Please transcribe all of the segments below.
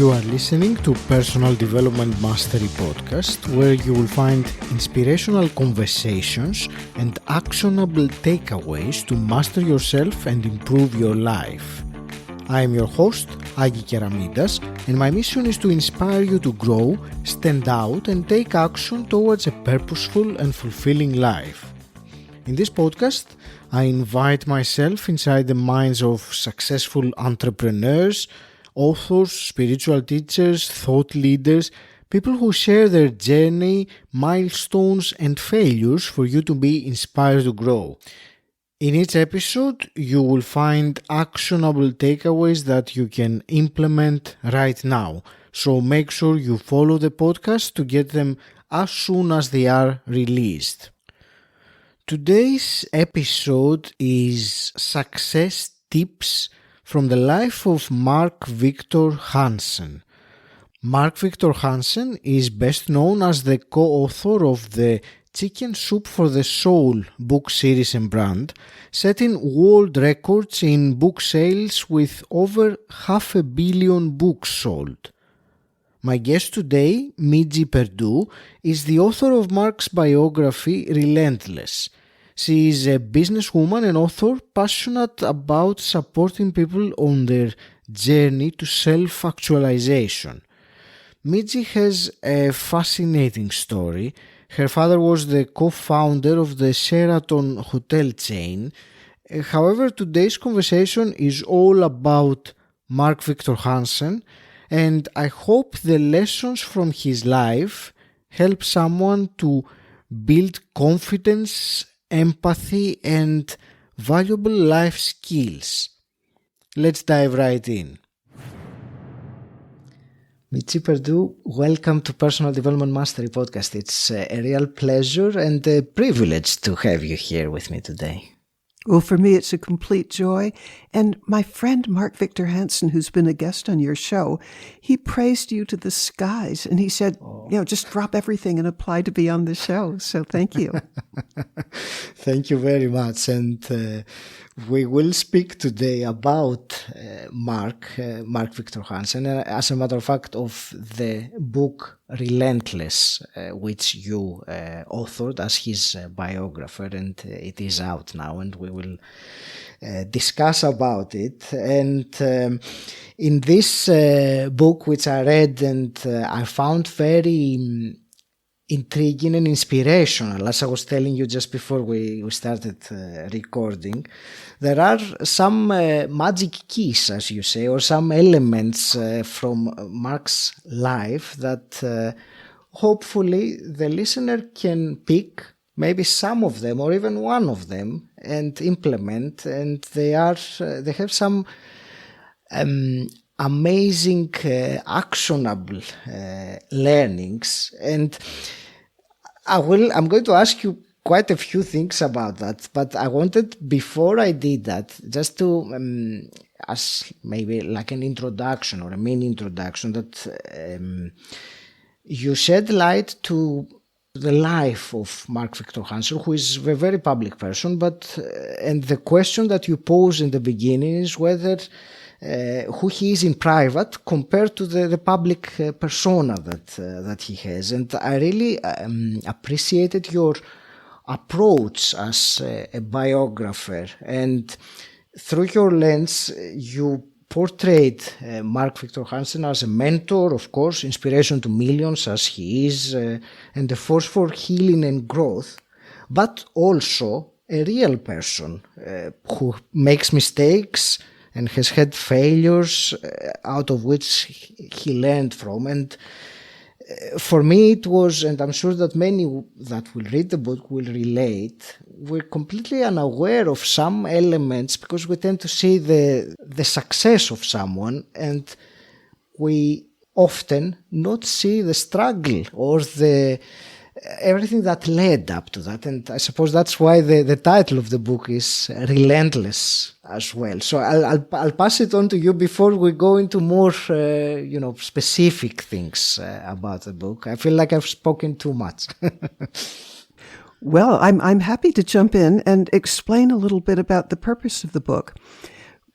You are listening to Personal Development Mastery Podcast, where you will find inspirational conversations and actionable takeaways to master yourself and improve your life. I am your host, Agi Keramidas, and my mission is to inspire you to grow, stand out, and take action towards a purposeful and fulfilling life. In this podcast, I invite myself inside the minds of successful entrepreneurs, authors, spiritual teachers, thought leaders, people who share their journey, milestones, and failures for you to be inspired to grow. In each episode, you will find actionable takeaways that you can implement right now. So make sure you follow the podcast to get them as soon as they are released. Today's episode is Success Tips from the life of Mark Victor Hansen. Mark Victor Hansen is best known as the co-author of the Chicken Soup for the Soul book series and brand, setting world records in book sales with over 500 million books sold. My guest today, Mitzi Perdue, is the author of Mark's biography, Relentless. She is a businesswoman and author passionate about supporting people on their journey to self-actualization. Mitzi has a fascinating story. Her father was the co-founder of the Sheraton hotel chain. However, today's conversation is all about Mark Victor Hansen, and I hope the lessons from his life help someone to build confidence, empathy, and valuable life skills. Let's dive right in. Mitzi Perdue, welcome to Personal Development Mastery Podcast. It's a real pleasure and a privilege to have you here with me today. Well, for me, it's a complete joy. And my friend Mark Victor Hansen, who's been a guest on your show, he praised you to the skies. And he said, just drop everything and apply to be on the show. So thank you. Thank you very much. And we will speak today about Mark Victor Hansen, as a matter of fact, of the book Relentless, which you authored as his biographer, and it is out now, and we will discuss about it. And in this book, which I read and I found very intriguing and inspirational, as I was telling you just before we started recording, there are some magic keys, as you say, or some elements from Mark's life that hopefully the listener can pick maybe some of them or even one of them and implement, and they have some amazing actionable learnings. And I'm going to ask you quite a few things about that, but I wanted, before I did that, just to as maybe like an introduction or a mini introduction, that you shed light to the life of Mark Victor Hansen, who is a very public person, and the question that you pose in the beginning is whether who he is in private compared to the public persona that he has. And I really appreciated your approach as a biographer, and through your lens you portrayed Mark Victor Hansen as a mentor, of course, inspiration to millions as he is, and a force for healing and growth, but also a real person who makes mistakes and has had failures out of which he learned from. And for me it was, and I'm sure that many that will read the book will relate, we're completely unaware of some elements because we tend to see the success of someone, and we often not see the struggle or everything that led up to that. And I suppose that's why the title of the book is Relentless as well. So I'll pass it on to you before we go into more specific things about the book. I feel like I've spoken too much. Well, I'm happy to jump in and explain a little bit about the purpose of the book.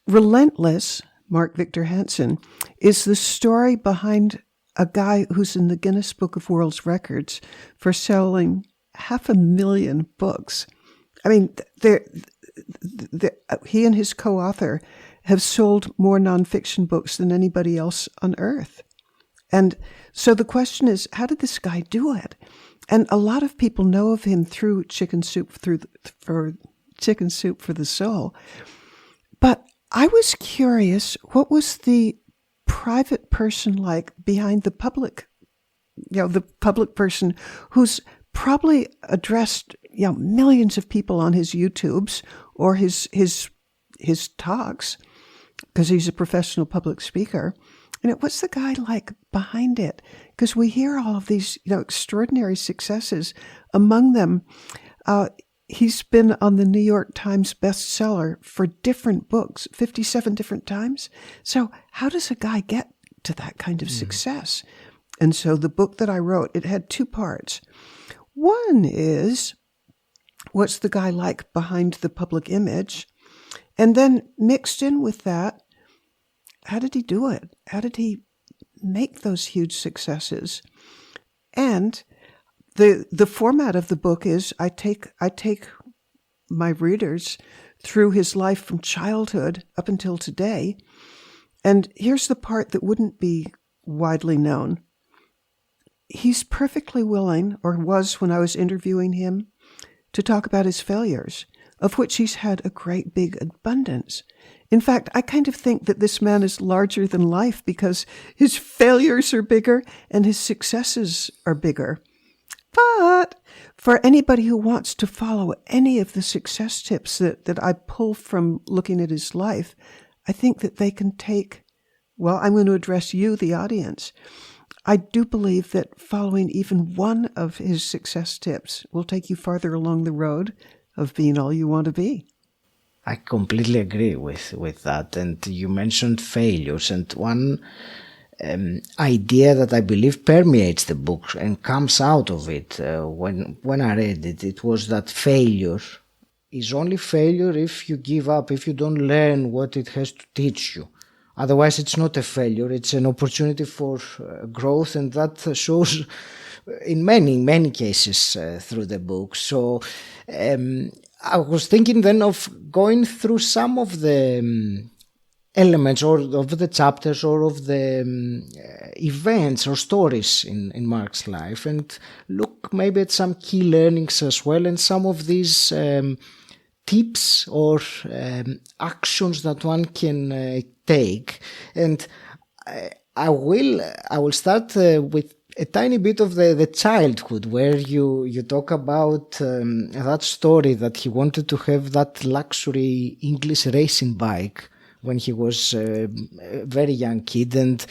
Relentless Mark Victor Hansen, is the story behind a guy who's in the Guinness Book of World Records for selling 500,000 books. I mean, he and his co-author have sold more nonfiction books than anybody else on earth. And so the question is, how did this guy do it? And a lot of people know of him through Chicken Soup for the Soul. But I was curious, what was the private person like behind the public, the public person who's probably addressed, millions of people on his YouTubes or his talks, because he's a professional public speaker. And what's the guy like behind it? Because we hear all of these, extraordinary successes. Among them, he's been on the New York Times bestseller for different books, 57 different times. So how does a guy get to that kind of success? And so the book that I wrote, it had two parts. One is, what's the guy like behind the public image? And then mixed in with that, how did he do it? How did he make those huge successes? And the format of the book is I take my readers through his life from childhood up until today. And here's the part that wouldn't be widely known. He's perfectly willing, or was when I was interviewing him, to talk about his failures, of which he's had a great big abundance. In fact, I kind of think that this man is larger than life because his failures are bigger and his successes are bigger. But for anybody who wants to follow any of the success tips that I pull from looking at his life, I think that they can take, I'm going to address you, the audience. I do believe that following even one of his success tips will take you farther along the road of being all you want to be. I completely agree with that. And you mentioned failures, and one idea that I believe permeates the book and comes out of it when I read it, it was that failure is only failure if you give up, if you don't learn what it has to teach you. Otherwise, it's not a failure. It's an opportunity for growth, and that shows in many cases through the book. So I was thinking then of going through some of the elements or of the chapters or of the events or stories in Mark's life, and look maybe at some key learnings as well, and some of these tips or actions that one can take. And I will start with a tiny bit of the childhood, where you talk about that story that he wanted to have that luxury English racing bike when he was a very young kid, and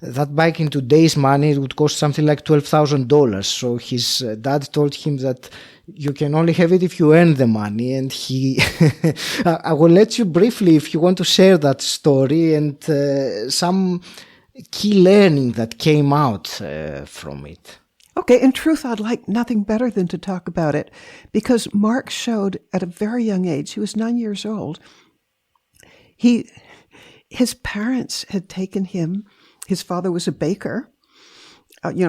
that bike in today's money would cost something like $12,000. So his dad told him that you can only have it if you earn the money, and he I will let you briefly, if you want to share that story and some key learning that came out from it. Okay, in truth, I'd like nothing better than to talk about it, because Mark showed at a very young age, he was 9 years old, his parents had taken him, his father was a baker,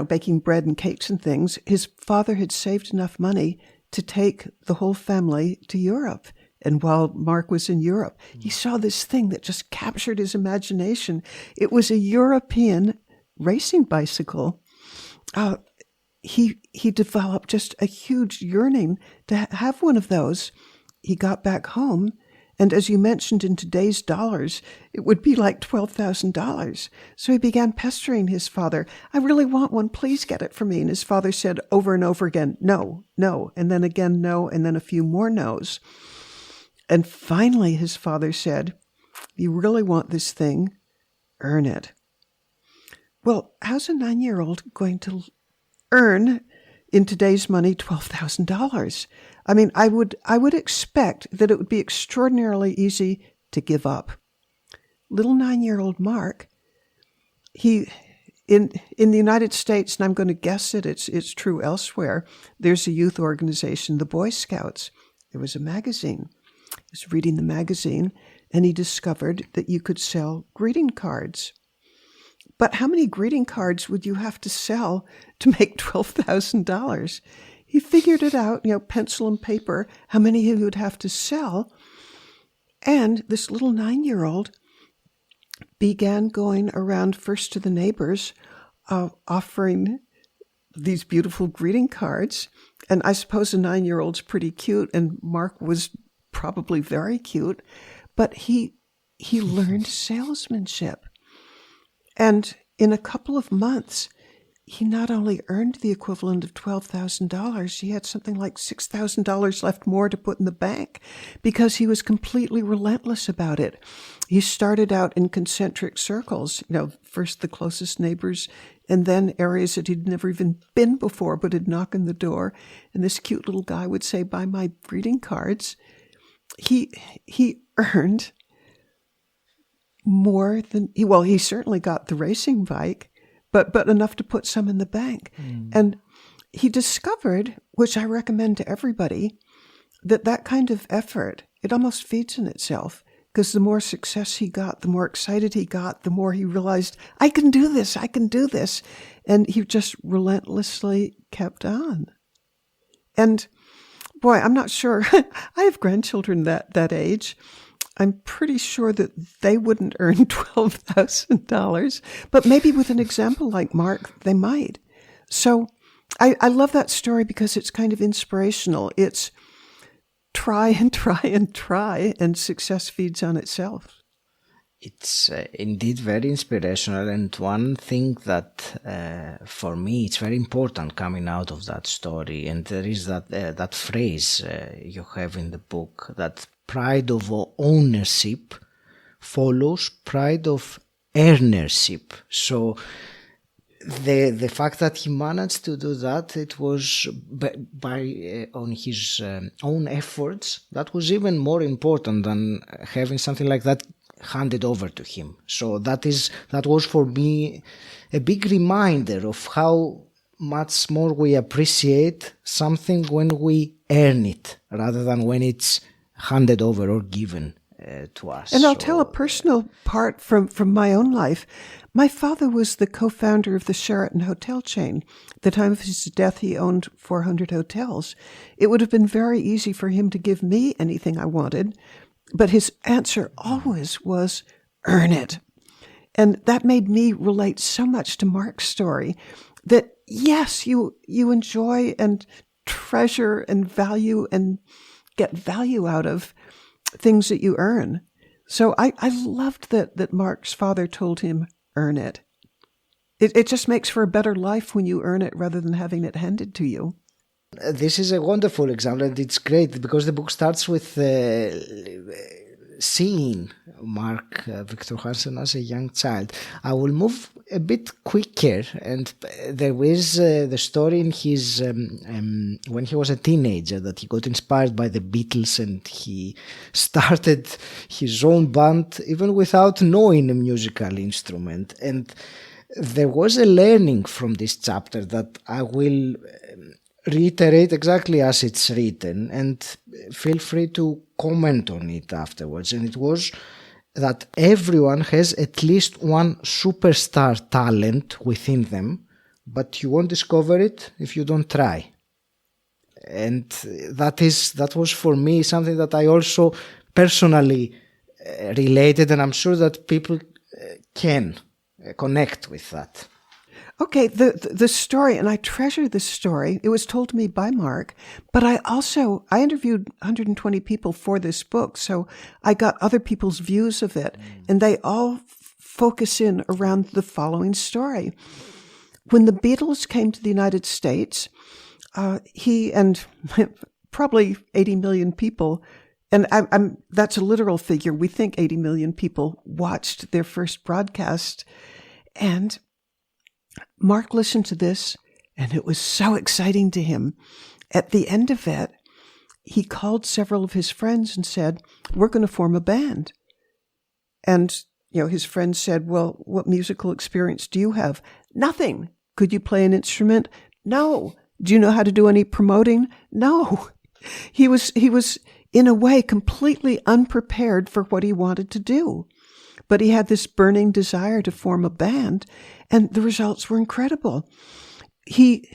baking bread and cakes and things. His father had saved enough money to take the whole family to Europe. And while Mark was in Europe, he saw this thing that just captured his imagination. It was a European racing bicycle. He developed just a huge yearning to have one of those. He got back home, and as you mentioned, in today's dollars, it would be like $12,000. So he began pestering his father. I really want one. Please get it for me. And his father said over and over again, no, no, and then again, no, and then a few more no's. And finally, his father said, you really want this thing? Earn it. Well, how's a 9-year-old going to earn, in today's money, $12,000? I mean, I would expect that it would be extraordinarily easy to give up. Little 9-year-old Mark, in the United States, and I'm going to guess that it's true elsewhere, there's a youth organization, the Boy Scouts. There was a magazine. I was reading the magazine, and he discovered that you could sell greeting cards. But how many greeting cards would you have to sell to make $12,000? He figured it out, pencil and paper, how many he would have to sell. And this little 9-year-old began going around first to the neighbors, offering these beautiful greeting cards. And I suppose a 9-year-old's pretty cute, and Mark was probably very cute, but he learned salesmanship. And in a couple of months, he not only earned the equivalent of $12,000, he had something like $6,000 left more to put in the bank because he was completely relentless about it. He started out in concentric circles, first the closest neighbors, and then areas that he'd never even been before, but he'd knock on the door, and this cute little guy would say, "Buy my greeting cards." He earned more than, he certainly got the racing bike, but enough to put some in the bank. And he discovered, which I recommend to everybody, that kind of effort, it almost feeds in itself, because the more success he got, the more excited he got, the more he realized, I can do this. And he just relentlessly kept on. And boy, I'm not sure. I have grandchildren that age. I'm pretty sure that they wouldn't earn $12,000, but maybe with an example like Mark, they might. So I love that story because it's kind of inspirational. It's try and try and try, and success feeds on itself. It's indeed very inspirational, and one thing that for me it's very important coming out of that story, and there is that phrase you have in the book, that pride of ownership follows pride of earnership. So the fact that he managed to do that, it was by on his own efforts. That was even more important than having something like that handed over to him. So that was for me a big reminder of how much more we appreciate something when we earn it rather than when it's handed over or given to us. And I'll tell a personal part from my own life. My father was the co-founder of the Sheraton hotel chain. At the time of his death, he owned 400 hotels. It would have been very easy for him to give me anything I wanted, but his answer always was, earn it. And that made me relate so much to Mark's story that, yes, you enjoy and treasure and value and get value out of things that you earn. So I loved that Mark's father told him, earn it. It just makes for a better life when you earn it rather than having it handed to you. This is a wonderful example, and it's great because the book starts with seeing Mark Victor Hansen as a young child. I will move a bit quicker, and there is the story in his when he was a teenager that he got inspired by the Beatles and he started his own band even without knowing a musical instrument. And there was a learning from this chapter that I will reiterate exactly as it's written, and feel free to comment on it afterwards. And it was that everyone has at least one superstar talent within them, but you won't discover it if you don't try. And that was for me something that I also personally related, and I'm sure that people can connect with that. Okay, the story, and I treasure this story. It was told to me by Mark, but I interviewed 120 people for this book, so I got other people's views of it, and they all focus in around the following story. When the Beatles came to the United States, he and probably 80 million people, and that's a literal figure, we think 80 million people watched their first broadcast, and Mark listened to this, and it was so exciting to him. At the end of it, he called several of his friends and said, we're going to form a band. And, his friends said, well, what musical experience do you have? Nothing. Could you play an instrument? No. Do you know how to do any promoting? No. He was in a way, completely unprepared for what he wanted to do. But he had this burning desire to form a band, and the results were incredible. He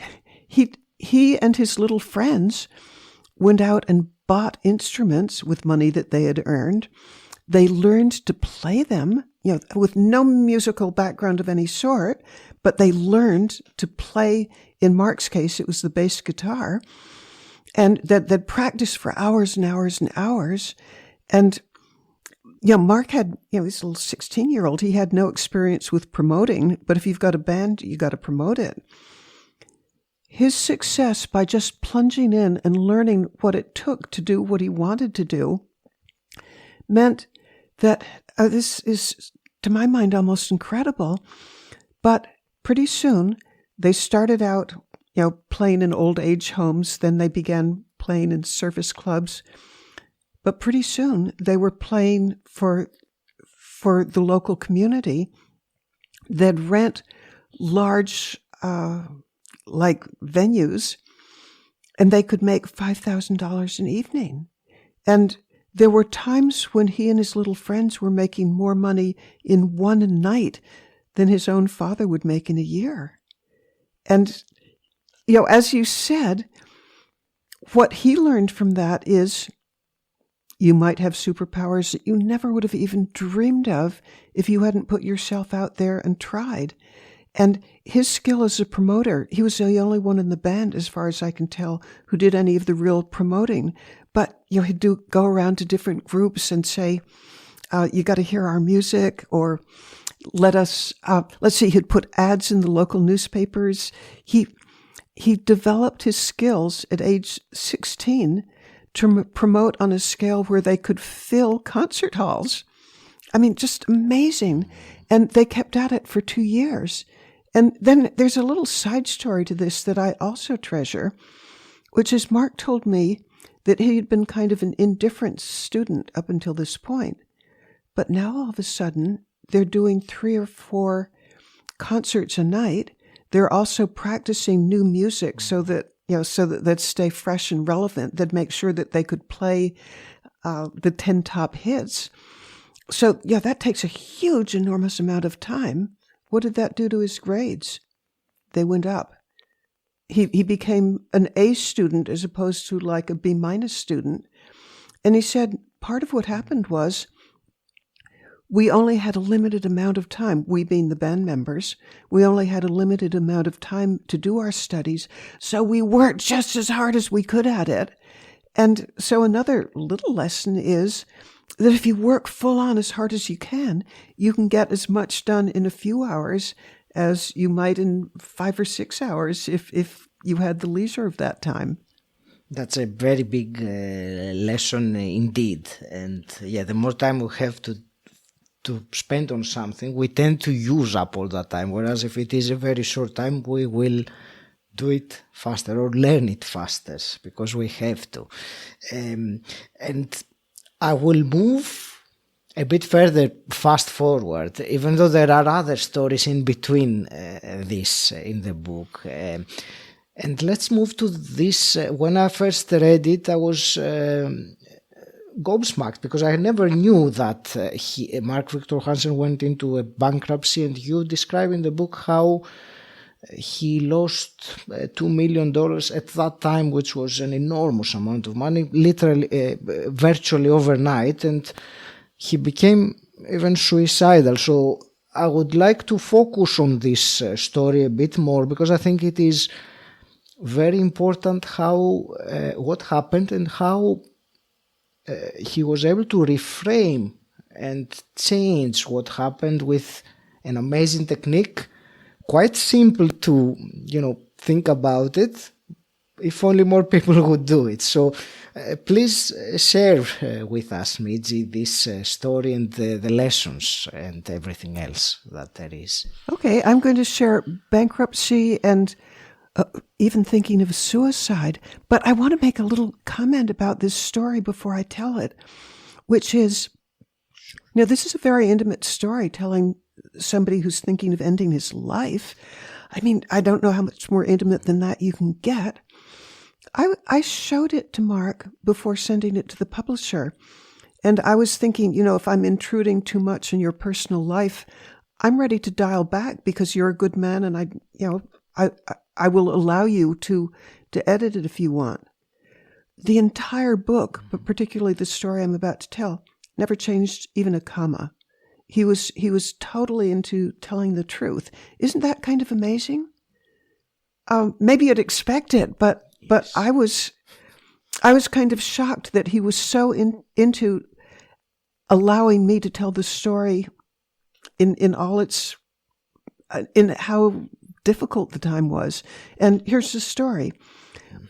and his little friends went out and bought instruments with money that they had earned. They learned to play them, with no musical background of any sort, but they learned to play. In Mark's case, it was the bass guitar, and that practiced for hours and hours and hours. And Mark had, he's a little 16-year-old. He had no experience with promoting, but if you've got a band, you got to promote it. His success by just plunging in and learning what it took to do what he wanted to do meant that this is, to my mind, almost incredible. But pretty soon, they started out, playing in old age homes. Then they began playing in service clubs. But pretty soon, they were playing for the local community. They'd rent large, venues, and they could make $5,000 an evening. And there were times when he and his little friends were making more money in one night than his own father would make in a year. And, as you said, what he learned from that is you might have superpowers that you never would have even dreamed of if you hadn't put yourself out there and tried. And his skill as a promoter, he was the only one in the band, as far as I can tell, who did any of the real promoting. But he'd go around to different groups and say, you got to hear our music, or let's see, he'd put ads in the local newspapers. He developed his skills at age 16 to promote on a scale where they could fill concert halls. I mean, just amazing. And they kept at it for 2 years. And then there's a little side story to this that I also treasure, which is Mark told me that he had been kind of an indifferent student up until this point. But now all of a sudden, they're doing 3 or 4 concerts a night. They're also practicing new music so that they'd stay fresh and relevant. They'd make sure that they could play the 10 top hits. So, that takes a huge, enormous amount of time. What did that do to his grades? They went up. He became an A student as opposed to like a B- student. And he said part of what happened was we only had a limited amount of time, we being the band members, we only had a limited amount of time to do our studies, so we worked just as hard as we could at it. And so another little lesson is that if you work full on as hard as you can get as much done in a few hours as you might in 5 or 6 hours if you had the leisure of that time. That's a very big lesson indeed. And the more time we have to spend on something, we tend to use up all that time. Whereas if it is a very short time, we will do it faster or learn it faster because we have to. And I will move a bit further fast forward, even though there are other stories in between this in the book. And let's move to this. When I first read it, I was gobsmacked because I never knew that Mark Victor Hansen went into a bankruptcy, and you describe in the book how he lost $2 million at that time, which was an enormous amount of money, literally, virtually overnight, and he became even suicidal. So I would like to focus on this story a bit more because I think it is very important how what happened and how he was able to reframe and change what happened with an amazing technique. Quite simple to, think about it, if only more people would do it. So please share with us, Mitzi, this story and the lessons and everything else that there is. Okay, I'm going to share bankruptcy and even thinking of suicide. But I want to make a little comment about this story before I tell it, which is, this is a very intimate story telling somebody who's thinking of ending his life. I mean, I don't know how much more intimate than that you can get. I showed it to Mark before sending it to the publisher. And I was thinking, if I'm intruding too much in your personal life, I'm ready to dial back because you're a good man, and I will allow you to edit it if you want. The entire book, but particularly the story I'm about to tell, never changed even a comma. He was totally into telling the truth. Isn't that kind of amazing? Maybe you'd expect it, but I was kind of shocked that he was so into allowing me to tell the story in all its in how difficult the time was. And here's the story.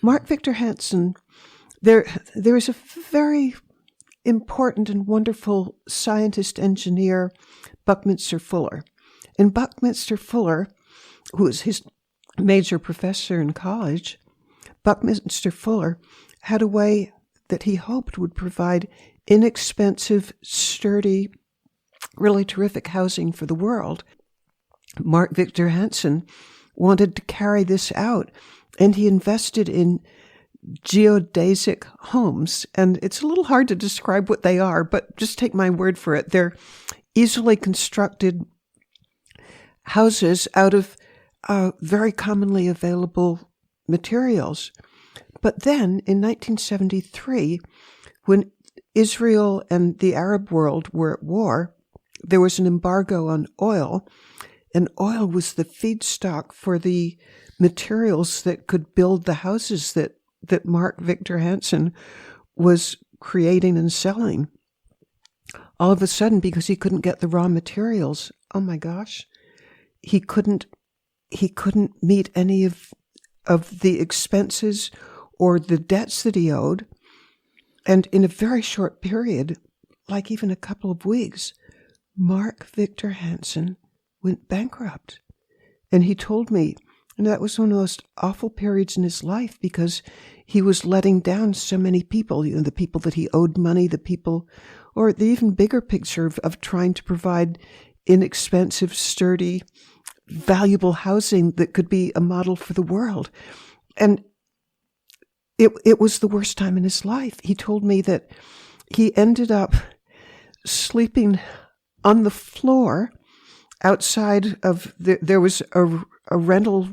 Mark Victor Hansen, there is a very important and wonderful scientist engineer, Buckminster Fuller. And Buckminster Fuller, who was his major professor in college, Buckminster Fuller had a way that he hoped would provide inexpensive, sturdy, really terrific housing for the world. Mark Victor Hansen wanted to carry this out, and he invested in geodesic homes. And it's a little hard to describe what they are, but just take my word for it. They're easily constructed houses out of very commonly available materials. But then in 1973, when Israel and the Arab world were at war, there was an embargo on oil, and oil was the feedstock for the materials that could build the houses that Mark Victor Hansen was creating and selling. All of a sudden, because he couldn't get the raw materials, oh my gosh, he couldn't meet any of the expenses or the debts that he owed. And in a very short period, like even a couple of weeks, Mark Victor Hansen went bankrupt. And he told me, and that was one of the most awful periods in his life, because he was letting down so many people, the people that he owed money, the people, or the even bigger picture of trying to provide inexpensive, sturdy, valuable housing that could be a model for the world. And it was the worst time in his life. He told me that he ended up sleeping on the floor outside of there was a rental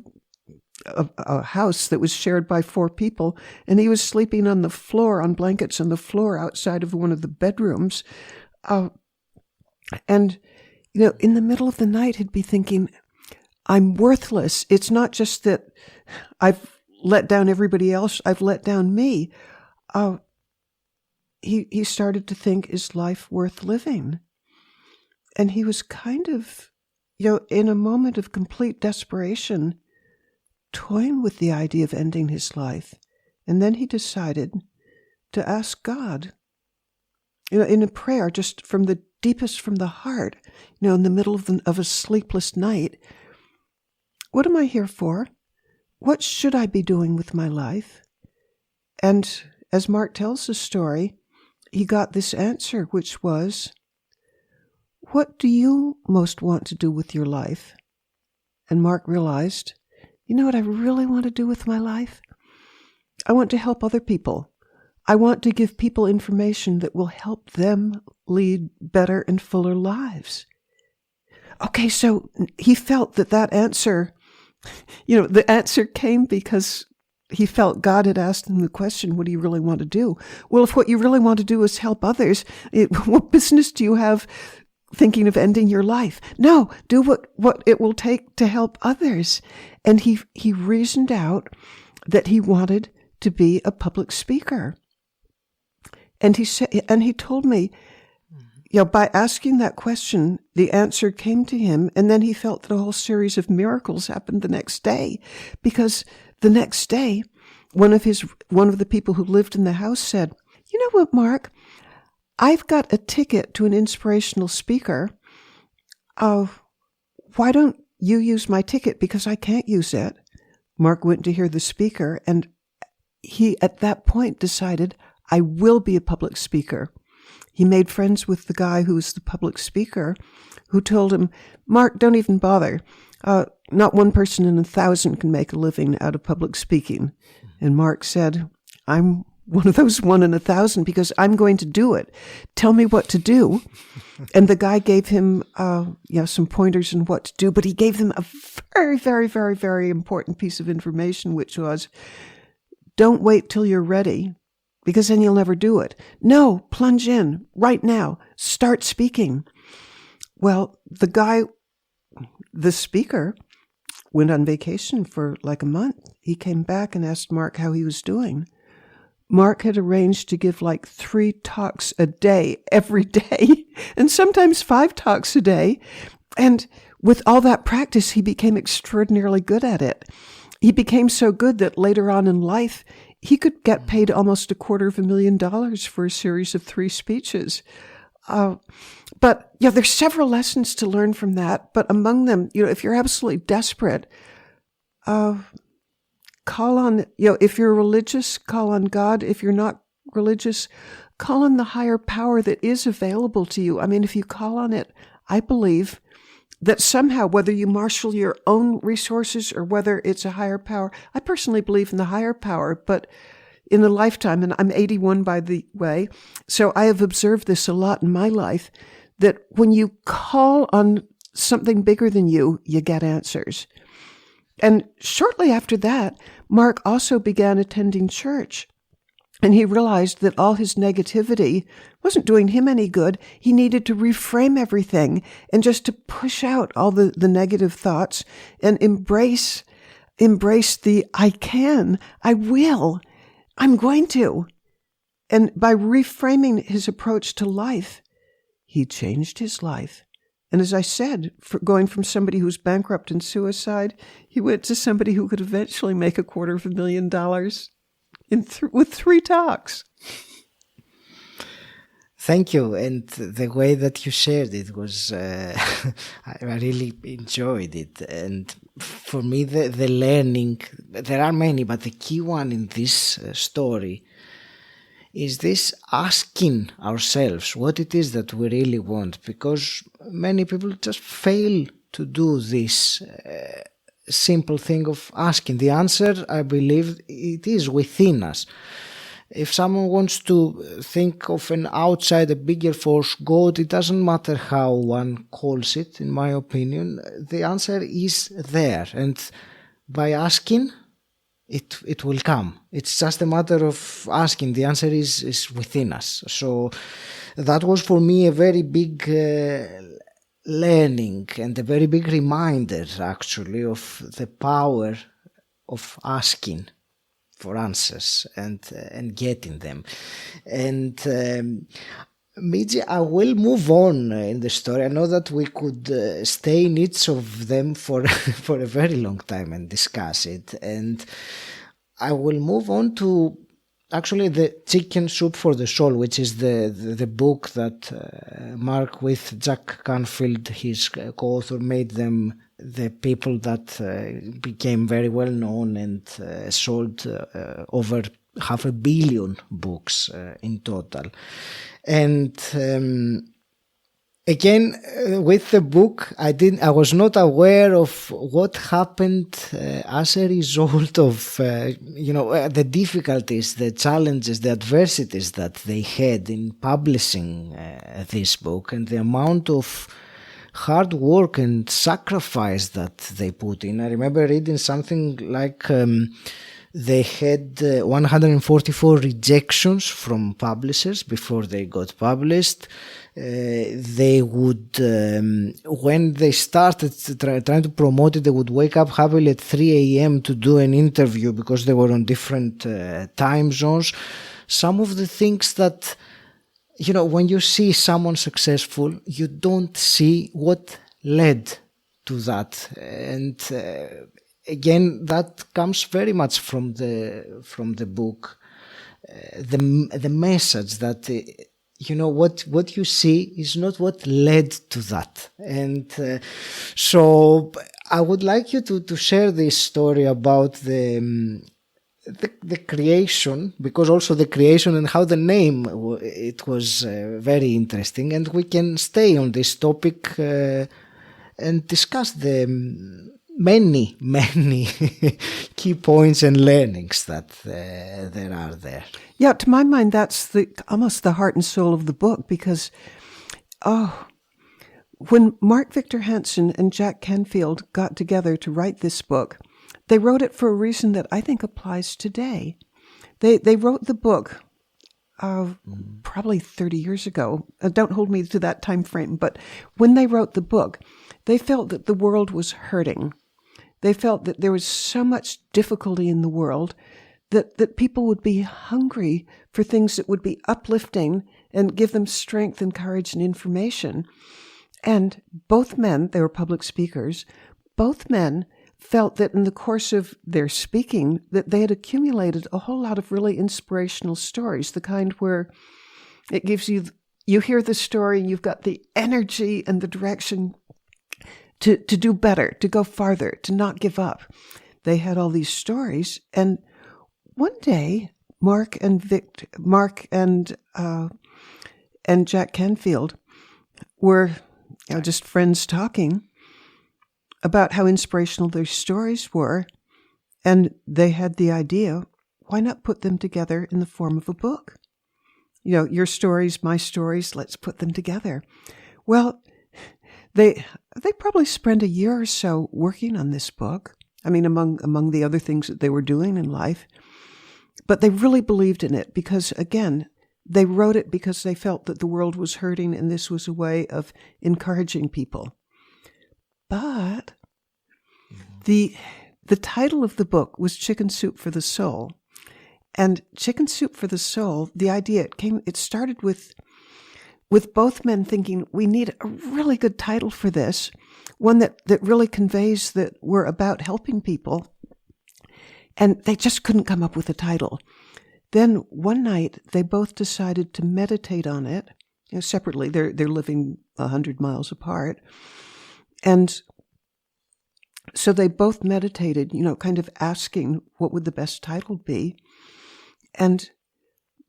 a house that was shared by 4 people, and he was sleeping on the floor, on blankets on the floor outside of one of the bedrooms. And in the middle of the night, he'd be thinking, I'm worthless. It's not just that I've let down everybody else, I've let down me. He started to think, is life worth living? And he was kind of, in a moment of complete desperation, toying with the idea of ending his life. And then he decided to ask God, in a prayer, just from the deepest from the heart, in the middle of a sleepless night, what am I here for? What should I be doing with my life? And as Mark tells the story, he got this answer, which was, what do you most want to do with your life? And Mark realized, you know what I really want to do with my life? I want to help other people. I want to give people information that will help them lead better and fuller lives. Okay, so he felt that answer, the answer came because he felt God had asked him the question, what do you really want to do? Well, if what you really want to do is help others, what business do you have thinking of ending your life? No, do what it will take to help others. And he reasoned out that he wanted to be a public speaker. And he told me, by asking that question, the answer came to him, and then he felt that a whole series of miracles happened the next day, because the next day, one of the people who lived in the house said, you know what, Mark? I've got a ticket to an inspirational speaker. Why don't you use my ticket, because I can't use it? Mark went to hear the speaker, and he, at that point, decided, I will be a public speaker. He made friends with the guy who was the public speaker, who told him, Mark, don't even bother. Not one person in 1,000 can make a living out of public speaking. And Mark said, I'm one of those 1 in 1,000 because I'm going to do it. Tell me what to do. And the guy gave him, some pointers on what to do, but he gave them a very, very, very, very important piece of information, which was, don't wait till you're ready, because then you'll never do it. No, plunge in right now. Start speaking. Well, the speaker went on vacation for like a month. He came back and asked Mark how he was doing. Mark had arranged to give like 3 talks a day, every day, and sometimes 5 talks a day. And with all that practice, he became extraordinarily good at it. He became so good that later on in life, he could get paid almost $250,000 for a series of 3 speeches. But there's several lessons to learn from that. But among them, if you're absolutely desperate, call on, if you're religious, call on God. If you're not religious, call on the higher power that is available to you. I mean, if you call on it, I believe that somehow, whether you marshal your own resources or whether it's a higher power, I personally believe in the higher power, but in a lifetime, and I'm 81 by the way, so I have observed this a lot in my life, that when you call on something bigger than you, you get answers. And shortly after that, Mark also began attending church. And he realized that all his negativity wasn't doing him any good. He needed to reframe everything and just to push out all the negative thoughts and embrace the I can, I will, I'm going to. And by reframing his approach to life, he changed his life. And as I said, going from somebody who's bankrupt and suicide, he went to somebody who could eventually make $250,000 with 3 talks. Thank you. And the way that you shared it was, I really enjoyed it. And for me, the learning, there are many, but the key one in this story is this asking ourselves what it is that we really want, because many people just fail to do this simple thing of asking. The answer, I believe, it is within us. If someone wants to think of an outside, a bigger force, God, it doesn't matter how one calls it, in my opinion, the answer is there. And by asking, it will come. It's just a matter of asking. The answer is within us. So that was for me a very big learning and a very big reminder, actually, of the power of asking for answers and getting them. And Mitzi, I will move on in the story. I know that we could stay in each of them for a very long time and discuss it. And I will move on to actually the Chicken Soup for the Soul, which is the book that Mark with Jack Canfield, his co-author, made them the people that became very well known and sold over 500 million books in total. And again, with the book, I was not aware of what happened as a result of the difficulties, the challenges, the adversities that they had in publishing this book, and the amount of hard work and sacrifice that they put in. I remember reading something like they had 144 rejections from publishers before they got published. They would, when they started trying to promote it, they would wake up happily at 3 a.m. to do an interview because they were on different time zones. Some of the things that, when you see someone successful, you don't see what led to that. And again, that comes very much from the book, the message that what you see is not what led to that. And so I would like you to share this story about the creation, because also the creation and how the name, it was very interesting, and we can stay on this topic and discuss the many key points and learnings that there are there. Yeah, to my mind, that's almost the heart and soul of the book, because, when Mark Victor Hansen and Jack Canfield got together to write this book, they wrote it for a reason that I think applies today. They wrote the book probably 30 years ago. Don't hold me to that time frame, but when they wrote the book, they felt that the world was hurting. They felt that there was so much difficulty in the world that people would be hungry for things that would be uplifting and give them strength and courage and information. And both men, they were public speakers, both men felt that in the course of their speaking that they had accumulated a whole lot of really inspirational stories, the kind where it gives you hear the story and you've got the energy and the direction to do better, to go farther, to not give up. They had all these stories, and one day Mark and Jack Canfield were just friends talking about how inspirational their stories were, and they had the idea, why not put them together in the form of a book? Your stories, my stories, let's put them together. Well, they probably spent a year or so working on this book. I mean, among the other things that they were doing in life. But they really believed in it because, again, they wrote it because they felt that the world was hurting and this was a way of encouraging people. But the title of the book was Chicken Soup for the Soul. And Chicken Soup for the Soul, the idea, it started with both men thinking, we need a really good title for this, one that really conveys that we're about helping people. And they just couldn't come up with a title. Then one night, they both decided to meditate on it. Separately, they're living 100 miles apart. And so they both meditated, kind of asking what would the best title be. And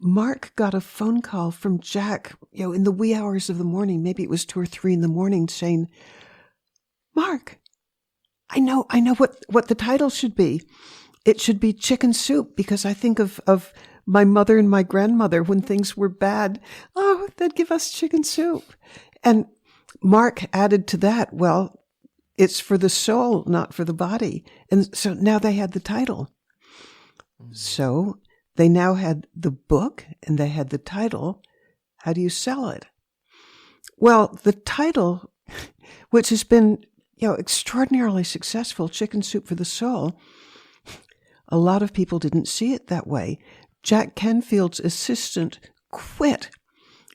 Mark got a phone call from Jack, in the wee hours of the morning, maybe it was 2 or 3 in the morning, saying, Mark, I know what the title should be. It should be Chicken Soup, because I think of my mother and my grandmother when things were bad. Oh, they'd give us chicken soup. And Mark added to that, well, it's for the soul, not for the body. And so now they had the title. So they now had the book and they had the title. How do you sell it? Well, the title, which has been, extraordinarily successful, Chicken Soup for the Soul, a lot of people didn't see it that way. Jack Canfield's assistant quit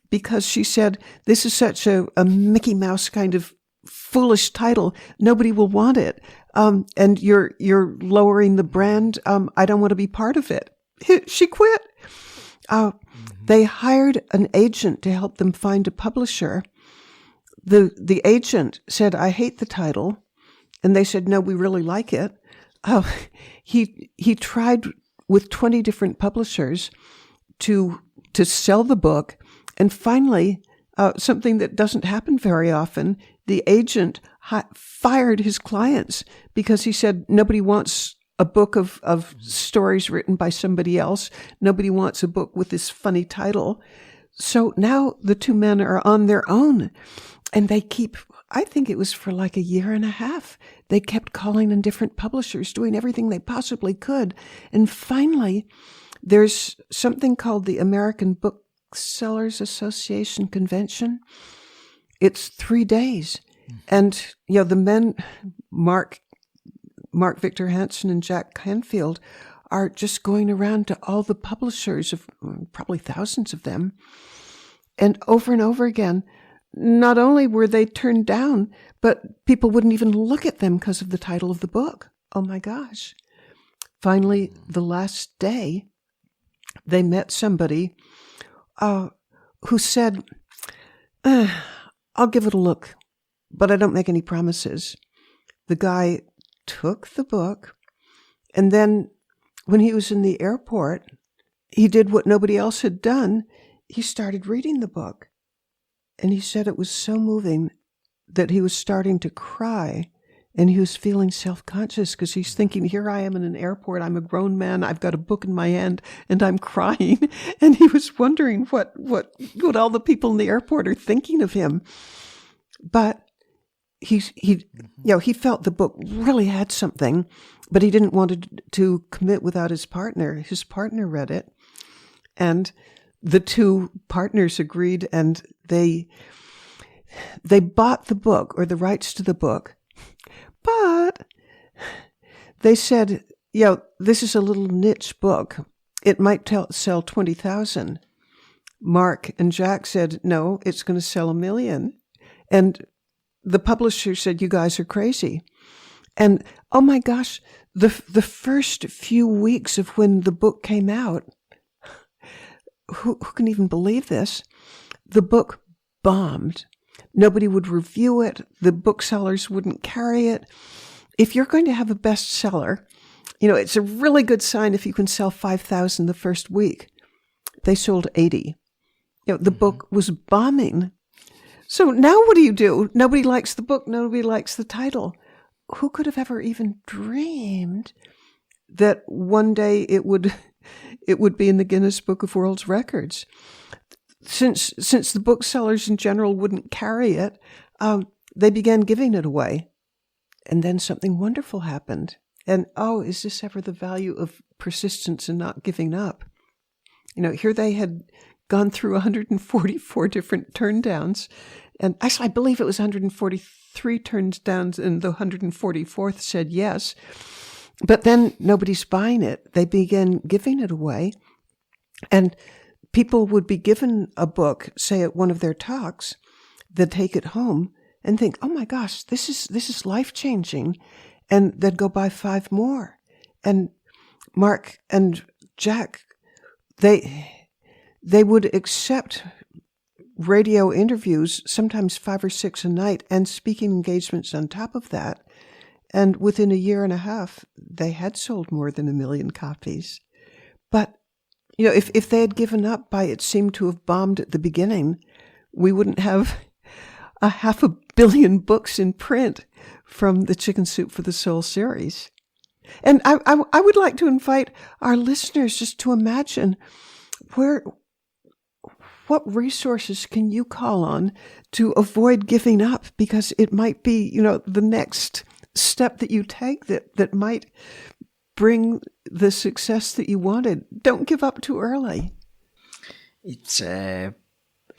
because she said, this is such a Mickey Mouse kind of foolish title. Nobody will want it. And you're lowering the brand. I don't want to be part of it. She quit. They hired an agent to help them find a publisher. The agent said, I hate the title. And they said, no, we really like it. He tried with 20 different publishers to sell the book. And finally, something that doesn't happen very often, the agent fired his clients because he said, nobody wants a book of stories written by somebody else. Nobody wants a book with this funny title. So now the two men are on their own, and they keep, I think it was for like a year and a half, they kept calling in different publishers, doing everything they possibly could. And finally, there's something called the American Booksellers Association Convention. It's 3 days. And, the men, Mark Victor Hansen and Jack Canfield, are just going around to all the publishers, of probably thousands of them. And over again, not only were they turned down, but people wouldn't even look at them because of the title of the book. Oh my gosh. Finally, the last day, they met somebody who said, I'll give it a look, but I don't make any promises. The guy took the book, and then when he was in the airport, he did what nobody else had done. He started reading the book. And he said it was so moving that he was starting to cry. And he was feeling self-conscious because he's thinking, here I am in an airport. I'm a grown man. I've got a book in my hand and I'm crying. And he was wondering what all the people in the airport are thinking of him. But he felt the book really had something, but he didn't want to commit without his partner. His partner read it, and the two partners agreed, and they bought the book, or the rights to the book. But they said, this is a little niche book. It might sell 20,000. Mark and Jack said, no, it's going to sell 1 million. And the publisher said, you guys are crazy. And, oh my gosh, the first few weeks of when the book came out, who can even believe this? The book bombed. Nobody would review it. The booksellers wouldn't carry it. If you're going to have a bestseller, it's a really good sign if you can sell 5,000 the first week. They sold 80. The book was bombing. So now what do? Nobody likes the book. Nobody likes the title. Who could have ever even dreamed that one day it would be in the Guinness Book of World Records? Since the booksellers in general wouldn't carry it, they began giving it away. And then something wonderful happened. And, is this ever the value of persistence and not giving up? Here they had gone through 144 different turndowns. And actually, I believe it was 143 turndowns, and the 144th said yes. But then nobody's buying it. They began giving it away. And people would be given a book, say at one of their talks, they'd take it home and think, oh my gosh, this is life-changing. And they'd go buy 5 more. And Mark and Jack, they would accept radio interviews, sometimes 5 or 6 a night, and speaking engagements on top of that. And within a year and a half, they had sold more than 1 million copies. But if they had given up by it seemed to have bombed at the beginning, we wouldn't have 500 million books in print from the Chicken Soup for the Soul series. And I would like to invite our listeners just to imagine what resources can you call on to avoid giving up, because it might be, the next step that you take that might bring the success that you wanted. Don't give up too early. It's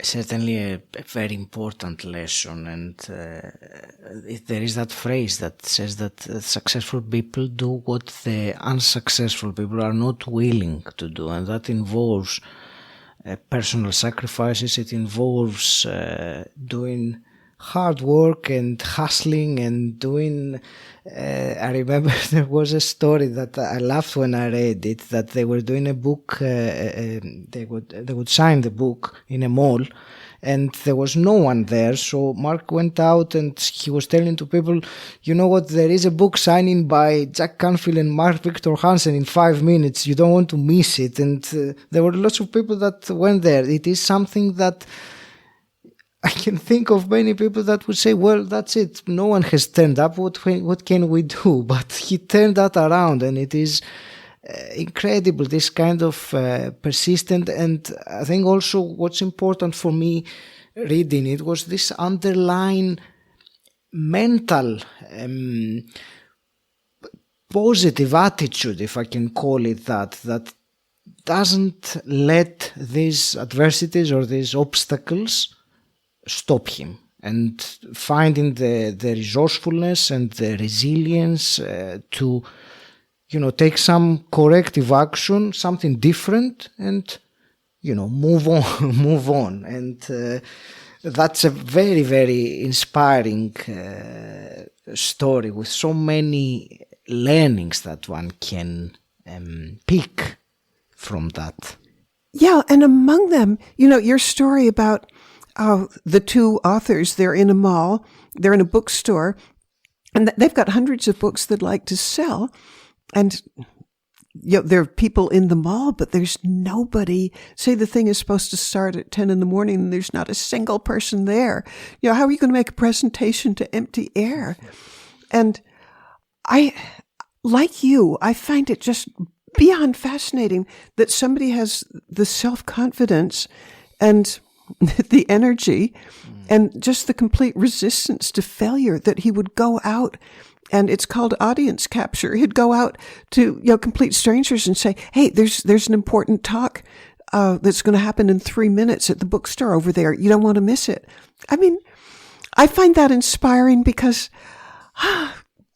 certainly a very important lesson, and there is that phrase that says that successful people do what the unsuccessful people are not willing to do, and that involves personal sacrifices. It involves doing hard work and hustling and doing. I remember there was a story that I laughed when I read it, that they were doing a book. They would sign the book in a mall, and there was no one there. So Mark went out and he was telling to people, you know what, there is a book signing by Jack Canfield and Mark Victor Hansen in 5 minutes. You don't want to miss it. And there were lots of people that went there. It is something that I can think of many people that would say, well, that's it. No one has turned up. What can we do? But he turned that around, and it is incredible, this kind of persistent. And I think also what's important for me reading it was this underlying mental positive attitude, if I can call it that doesn't let these adversities or these obstacles stop him, and finding the resourcefulness and the resilience to take some corrective action, something different, and move on. And that's a very, very inspiring story with so many learnings that one can pick from that. Yeah, and among them, your story about the two authors, they're in a mall, they're in a bookstore, and they've got hundreds of books they'd like to sell. And there are people in the mall, but there's nobody. Say the thing is supposed to start at 10 in the morning and there's not a single person there. How are you going to make a presentation to empty air? And Like you, I find it just beyond fascinating that somebody has the self-confidence and the energy and just the complete resistance to failure, that he would go out, and it's called audience capture. He'd go out to, complete strangers and say, hey, there's an important talk that's going to happen in 3 minutes at the bookstore over there. You don't want to miss it. I mean, I find that inspiring because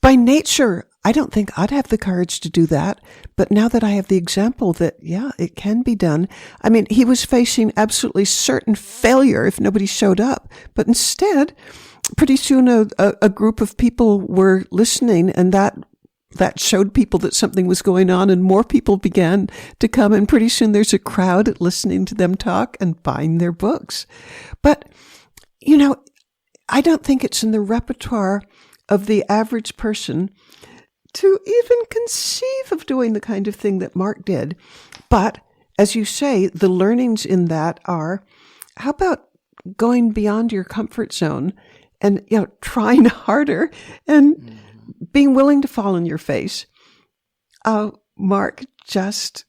by nature, I don't think I'd have the courage to do that. But now that I have the example that, it can be done. I mean, he was facing absolutely certain failure if nobody showed up. But instead, pretty soon a group of people were listening, and that showed people that something was going on, and more people began to come. And pretty soon there's a crowd listening to them talk and buying their books. But, I don't think it's in the repertoire of the average person to even conceive of doing the kind of thing that Mark did. But as you say, the learnings in that are, how about going beyond your comfort zone and, trying harder and being willing to fall on your face? Mark just,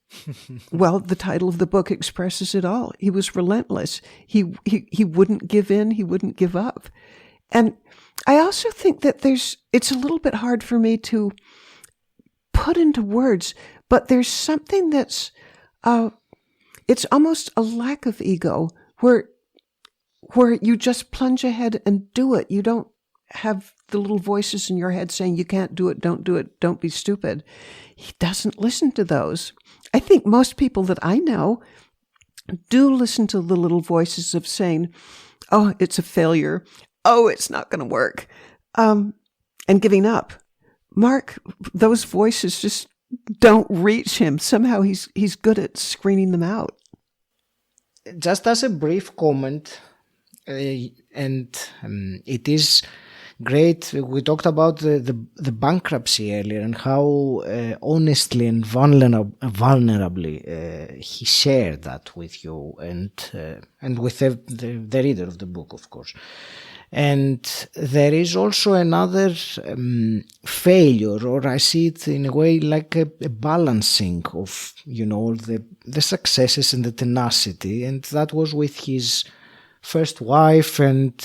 the title of the book expresses it all. He was relentless. He wouldn't give in. He wouldn't give up. And I also think that it's a little bit hard for me to put into words, but there's something that's, it's almost a lack of ego where you just plunge ahead and do it. You don't have the little voices in your head saying, you can't do it, don't be stupid. He doesn't listen to those. I think most people that I know do listen to the little voices of saying, oh, it's a failure. Oh, it's not going to work. And giving up. Mark, those voices just don't reach him. Somehow he's good at screening them out. Just as a brief comment, it is great. We talked about the bankruptcy earlier and how honestly and vulnerably he shared that with you and with the reader of the book, of course. And there is also another failure, or I see it in a way like a balancing of, the successes and the tenacity. And that was with his first wife. And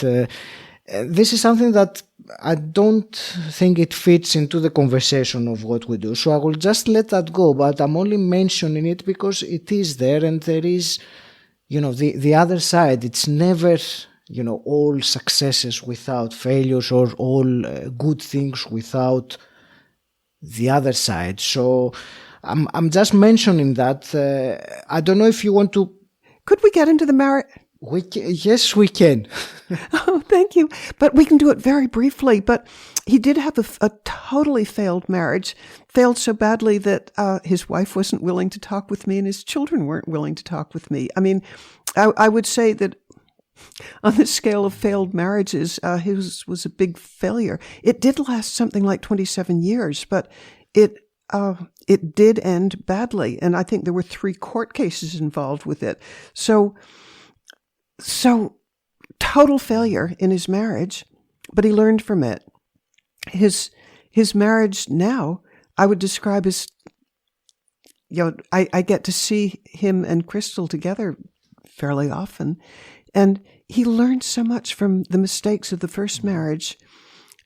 this is something that I don't think it fits into the conversation of what we do. So I will just let that go. But I'm only mentioning it because it is there, and there is, the other side. It's never, all successes without failures, or all good things without the other side. So I'm just mentioning that. I don't know if you want to. Could we get into the marriage? Yes, we can. Oh, thank you. But we can do it very briefly. But he did have a totally failed marriage, failed so badly that his wife wasn't willing to talk with me and his children weren't willing to talk with me. I mean, I would say that on the scale of failed marriages, his was a big failure. It did last something like 27 years, but it did end badly. And I think there were 3 court cases involved with it. So total failure in his marriage, but he learned from it. His marriage now, I would describe as, I get to see him and Crystal together fairly often. And he learned so much from the mistakes of the first marriage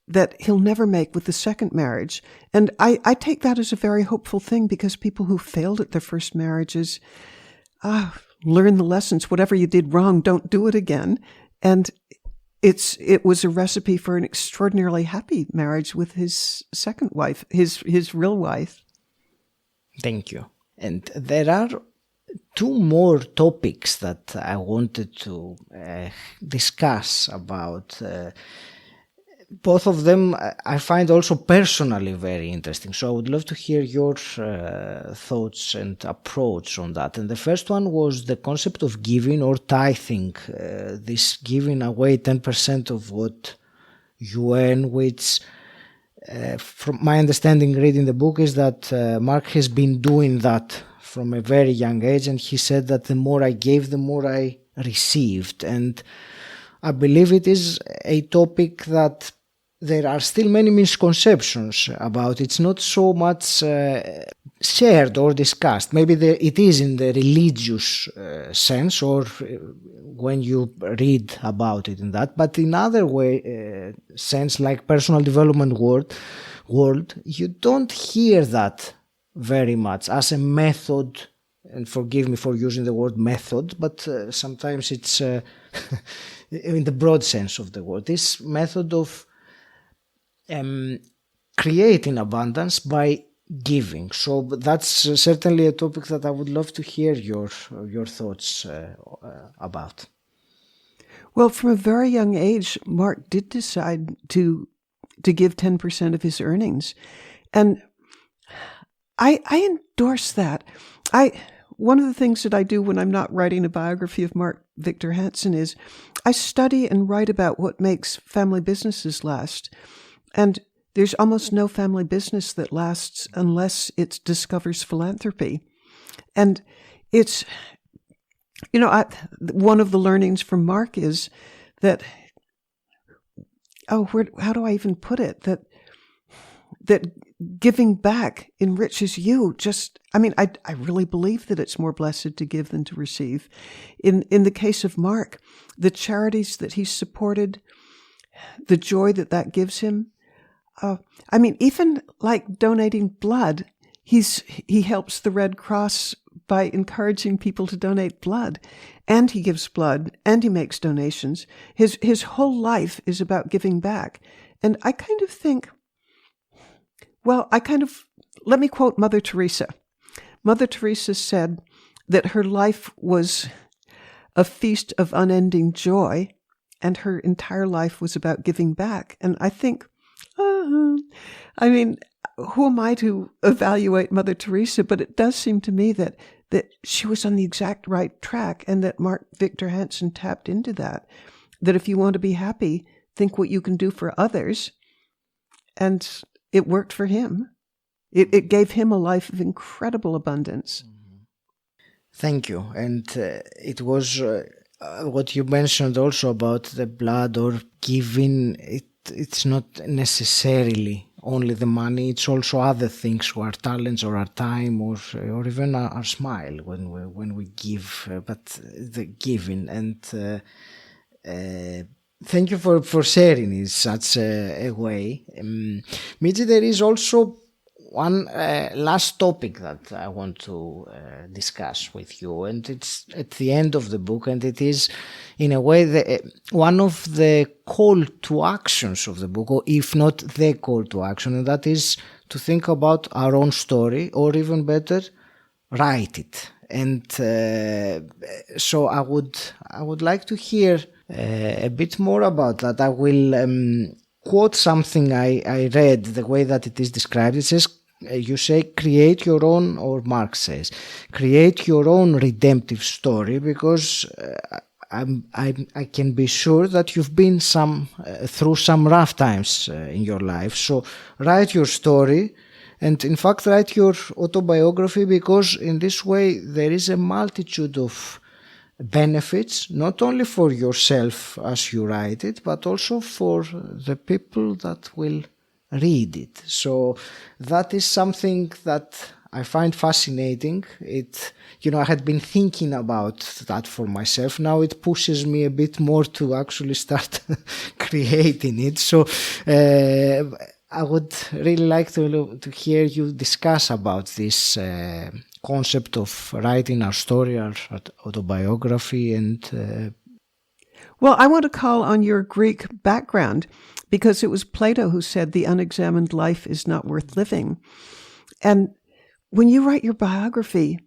that he'll never make with the second marriage. And I take that as a very hopeful thing, because people who failed at their first marriages learn the lessons. Whatever you did wrong, don't do it again. And it was a recipe for an extraordinarily happy marriage with his second wife, his real wife. Thank you. And there are 2 more topics that I wanted to discuss about. Both of them I find also personally very interesting. So I would love to hear your thoughts and approach on that. And the first one was the concept of giving or tithing, this giving away 10% of what you earn, which from my understanding reading the book is that Mark has been doing that from a very young age, and he said that the more I gave, the more I received. And I believe it is a topic that there are still many misconceptions about it. It's not so much shared or discussed. Maybe it is in the religious sense, or when you read about it in that, but in other sense, like personal development world, you don't hear that very much as a method. And forgive me for using the word method, but sometimes it's in the broad sense of the word, this method of creating abundance by giving. So that's certainly a topic that I would love to hear your thoughts about. Well, from a very young age, Mark did decide to give 10% of his earnings. And I endorse that. One of the things that I do when I'm not writing a biography of Mark Victor Hansen is I study and write about what makes family businesses last. And there's almost no family business that lasts unless it discovers philanthropy. And it's, one of the learnings from Mark is that, how do I even put it? That giving back enriches you. I really believe that it's more blessed to give than to receive. In the case of Mark, the charities that he's supported, the joy that gives him. Even like donating blood, he helps the Red Cross by encouraging people to donate blood, and he gives blood, and he makes donations. His whole life is about giving back. And I kind of think, let me quote Mother Teresa. Mother Teresa said that her life was a feast of unending joy, and her entire life was about giving back. And I think, who am I to evaluate Mother Teresa? But it does seem to me that she was on the exact right track, and that Mark Victor Hansen tapped into that if you want to be happy, think what you can do for others. And it worked for him. It gave him a life of incredible abundance. Thank you. And it was what you mentioned also about the blood or giving. It's not necessarily only the money. It's also other things, our talents or our time or even our smile when we give. But the giving and thank you for sharing in such a way. Mitzi, there is also one last topic that I want to discuss with you, and it's at the end of the book, and it is in a way one of the call to actions of the book, or if not the call to action, and that is to think about our own story, or even better, write it. And so I would like to hear a bit more about that. I will quote something I read, the way that it is described. It says, you say, create your own, or Mark says, create your own redemptive story, because I can be sure that you've been through some rough times in your life. So write your story, and in fact write your autobiography, because in this way there is a multitude of benefits, not only for yourself as you write it, but also for the people that will read it. So that is something that I find fascinating. I had been thinking about that for myself. Now it pushes me a bit more to actually start creating it. So I would really like to hear you discuss about this concept of writing our story, our autobiography, and Well, I want to call on your Greek background, because it was Plato who said the unexamined life is not worth living. And when you write your biography,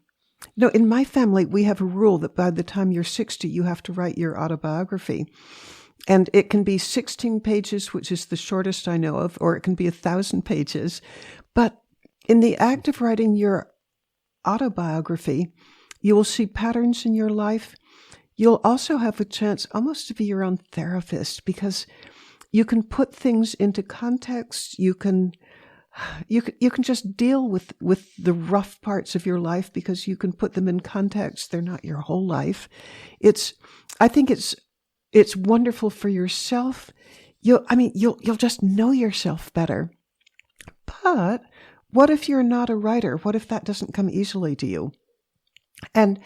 in my family, we have a rule that by the time you're 60, you have to write your autobiography. And it can be 16 pages, which is the shortest I know of, or it can be 1,000 pages. But in the act of writing your autobiography, you will see patterns in your life. You'll also have a chance almost to be your own therapist, because you can put things into context. You can just deal with the rough parts of your life, because you can put them in context. They're not your whole life. I think it's wonderful for yourself. you'll just know yourself better. But what if you're not a writer? What if that doesn't come easily to you? And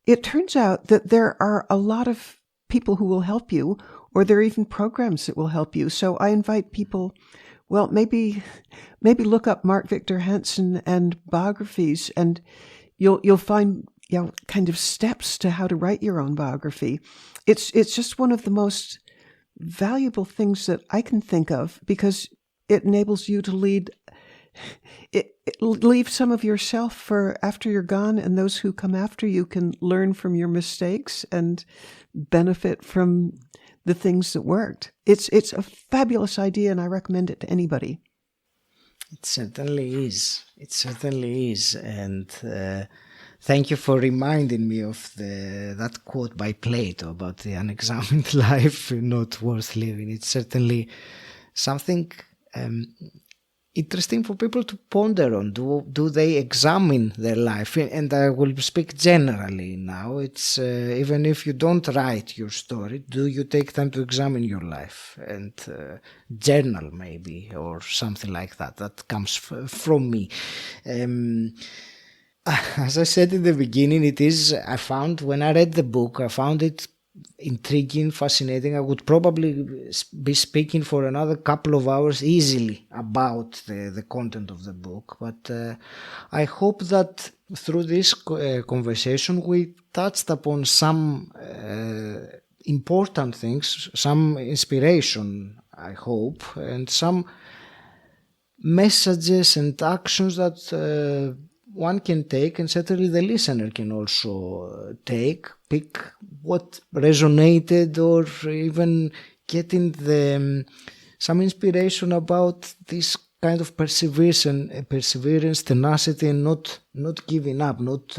it turns out that there are a lot of people who will help you, or there are even programs that will help you. So I invite people, well, maybe look up Mark Victor Hansen and biographies, and you'll find kind of steps to how to write your own biography. It's just one of the most valuable things that I can think of, because it enables you to leave some of yourself for after you're gone, and those who come after you can learn from your mistakes and benefit from the things that worked. It's a fabulous idea, and I recommend it to anybody. It certainly is. It certainly is. And thank you for reminding me of that quote by Plato about the unexamined life not worth living. It's certainly something interesting for people to ponder on. Do they examine their life? And I will speak generally now. It's even if you don't write your story, do you take time to examine your life and journal maybe, or something like that? That comes from me. As I said in the beginning, when I read the book, I found it intriguing, fascinating. I would probably be speaking for another couple of hours easily about the content of the book, but I hope that through this conversation we touched upon some important things, some inspiration, I hope, and some messages and actions that one can take, and certainly the listener can also pick what resonated, or even getting some inspiration about this kind of perseverance, tenacity, and not giving up, not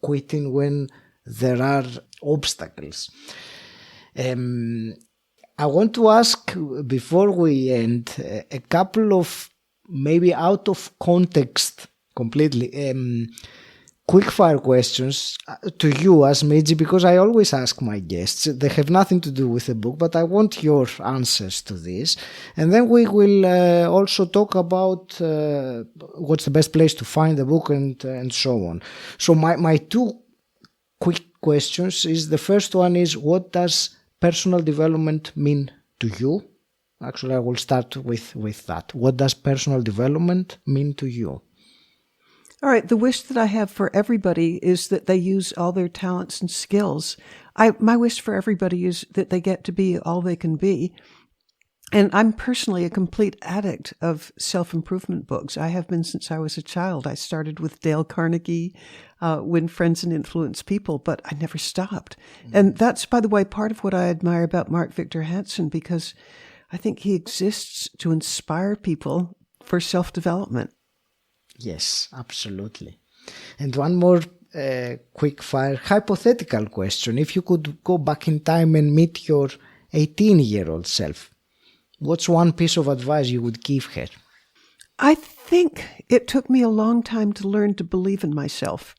quitting when there are obstacles. I want to ask, before we end, a couple of maybe out of context completely quick fire questions to you as Mitzi, because I always ask my guests. They have nothing to do with the book, but I want your answers to this. And then we will also talk about what's the best place to find the book and so on. So my two quick questions is, the first one is, what does personal development mean to you? Actually, I will start with that. What does personal development mean to you? All right. The wish that I have for everybody is that they use all their talents and skills. My wish for everybody is that they get to be all they can be. And I'm personally a complete addict of self-improvement books. I have been since I was a child. I started with Dale Carnegie, Win Friends and Influence People, but I never stopped. Mm-hmm. And that's, by the way, part of what I admire about Mark Victor Hansen, because I think he exists to inspire people for self-development. Yes, absolutely. And one more quick fire hypothetical question. If you could go back in time and meet your 18-year-old self, what's one piece of advice you would give her? I think it took me a long time to learn to believe in myself.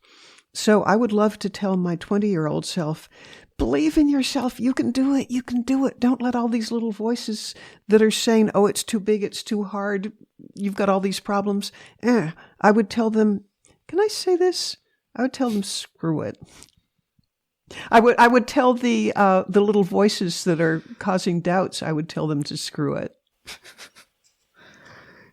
So I would love to tell my 20-year-old self, believe in yourself. You can do it. You can do it. Don't let all these little voices that are saying, oh, it's too big, it's too hard, you've got all these problems. I would tell them, can I say this? I would tell them, screw it. I would tell the little voices that are causing doubts, I would tell them to screw it.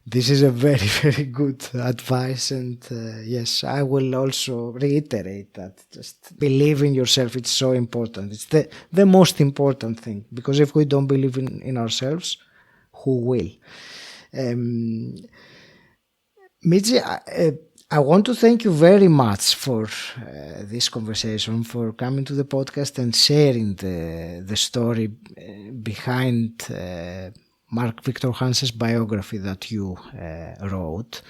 This is a very, very good advice. And yes, I will also reiterate that. Just believe in yourself. It's so important. It's the most important thing. Because if we don't believe in ourselves, who will? Mitzi, I want to thank you very much for this conversation, for coming to the podcast and sharing the story behind Mark Victor Hansen's biography that you wrote.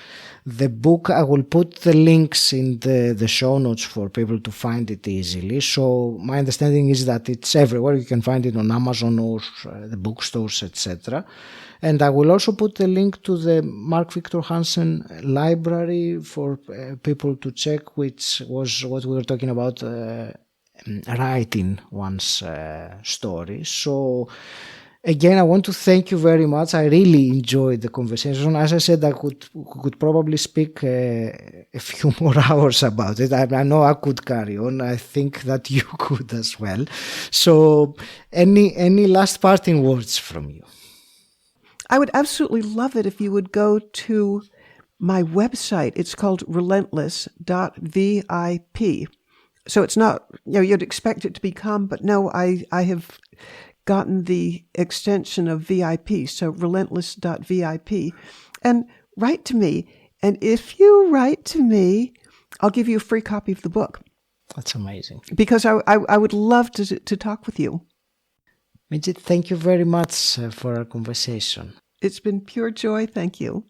The book, I will put the links in the show notes for people to find it easily. So my understanding is that it's everywhere. You can find it on Amazon or the bookstores, etc. And I will also put the link to the Mark Victor Hansen library for people to check, which was what we were talking about, writing one's story. So Again, I want to thank you very much. I really enjoyed the conversation. As I said, I could probably speak a few more hours about it. I know I could carry on. I think that you could as well. So any last parting words from you? I would absolutely love it if you would go to my website. It's called relentless.vip. So it's not, you'd expect it to become, but no, I have gotten the extension of VIP, so relentless.vip. And write to me. And if you write to me, I'll give you a free copy of the book. That's amazing. Because I would love to talk with you. Mitzi, thank you very much for our conversation. It's been pure joy. Thank you.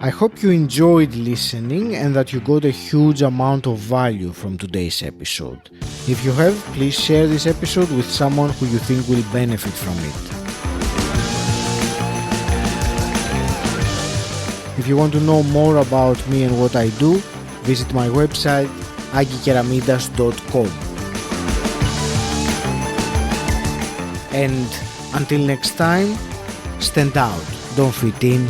I hope you enjoyed listening and that you got a huge amount of value from today's episode. If you have, please share this episode with someone who you think will benefit from it. If you want to know more about me and what I do, visit my website agikeramidas.com. And until next time, stand out, don't fit in,